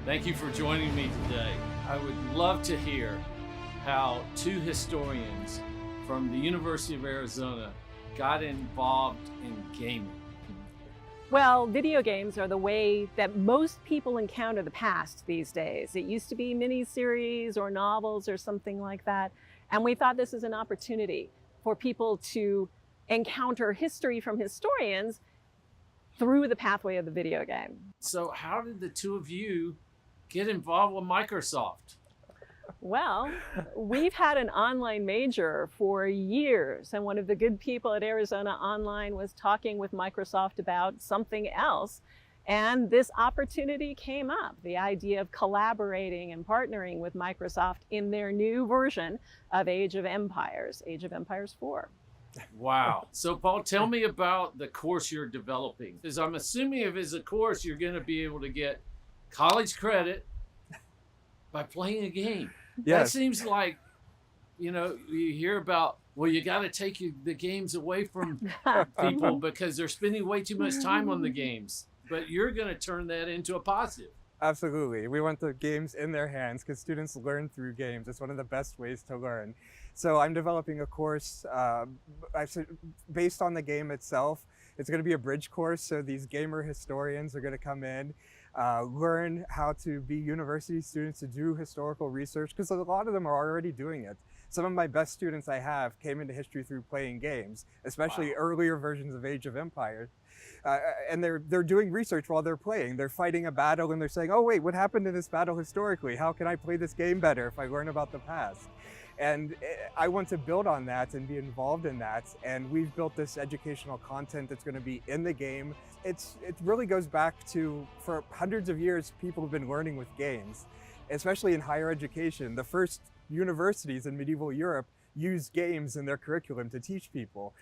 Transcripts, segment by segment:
Thank you for joining me today. I would love to hear how two historians from the University of Arizona got involved in gaming. Well, video games are the way that most people encounter the past these days. It used to be miniseries or novels or something like that. And we thought this is an opportunity for people to encounter history from historians through the pathway of the video game. So how did the two of you get involved with Microsoft? Well, we've had an online major for years, and one of the good people at Arizona Online was talking with Microsoft about something else, and this opportunity came up, the idea of collaborating and partnering with Microsoft in their new version of Age of Empires 4. Wow. So Paul, tell me about the course you're developing. Because I'm assuming if it's a course, you're going to be able to get college credit by playing a game. Yes. That seems like, you hear about, well, you got to take the games away from people because they're spending way too much time on the games. But you're going to turn that into a positive. Absolutely. We want the games in their hands because students learn through games. It's one of the best ways to learn. So I'm developing a course based on the game itself. It's going to be a bridge course. So these gamer historians are going to come in, learn how to be university students to do historical research, because a lot of them are already doing it. Some of my best students I have came into history through playing games, especially earlier versions of Age of Empires. And they're doing research while they're playing. They're fighting a battle and they're saying, oh wait, what happened in this battle historically? How can I play this game better if I learn about the past? And I want to build on that and be involved in that. And we've built this educational content that's going to be in the game. It really goes back to, for hundreds of years, people have been learning with games, especially in higher education. The first universities in medieval Europe used games in their curriculum to teach people.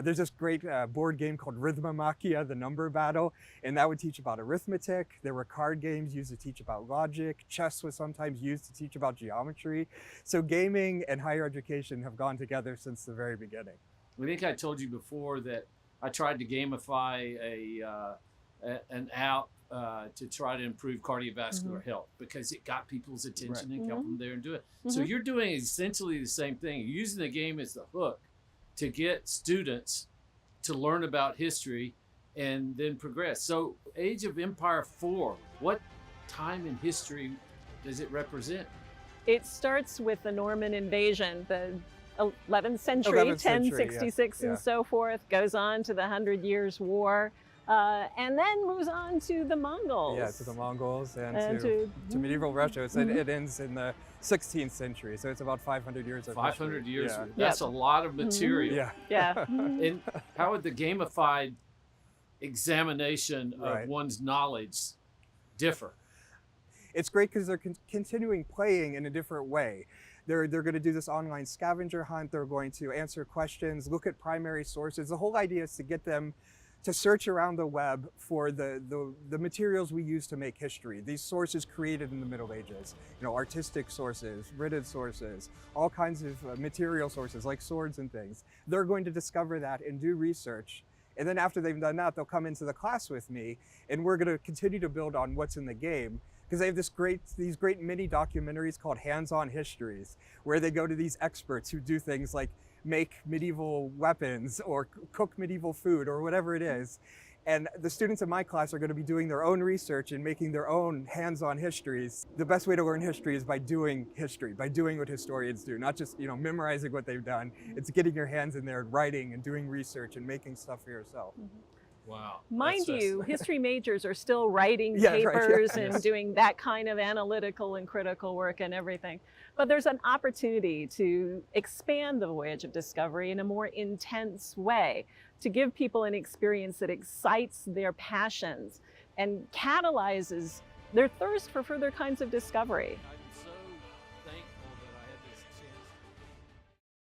There's this great board game called Rhythmomachia, the number battle, and that would teach about arithmetic. There were card games used to teach about logic. Chess was sometimes used to teach about geometry. So gaming and higher education have gone together since the very beginning. I think I told you before that I tried to gamify an app to try to improve cardiovascular health because it got people's attention and helped them there and do it. So you're doing essentially the same thing. You're using the game as the hook to get students to learn about history and then progress. So Age of Empire 4, what time in history does it represent? It starts with the Norman invasion, the 11th century, 1066 and so forth, goes on to the Hundred Years' War, and then moves on to the Mongols. Yeah, to the Mongols and to medieval Russia. So it ends in the 16th century, so it's about 500 years of 500 history. years. That's a lot of material. Yeah. And how would the gamified examination of one's knowledge differ? It's great because they're continuing playing in a different way. They're going to do this online scavenger hunt. They're going to answer questions, look at primary sources. The whole idea is to get them to search around the web for the materials we use to make history. These sources created in the Middle Ages, artistic sources, written sources, all kinds of material sources like swords and things. They're going to discover that and do research. And then after they've done that, they'll come into the class with me, and we're going to continue to build on what's in the game. Because they have these great mini documentaries called Hands-On Histories, where they go to these experts who do things like make medieval weapons or cook medieval food or whatever it is. And the students in my class are going to be doing their own research and making their own hands-on histories. The best way to learn history is by doing history, by doing what historians do, not just memorizing what they've done. It's getting your hands in there, writing and doing research and making stuff for yourself. Wow. Mind you, history majors are still writing papers and doing that kind of analytical and critical work and everything. But there's an opportunity to expand the voyage of discovery in a more intense way, to give people an experience that excites their passions and catalyzes their thirst for further kinds of discovery.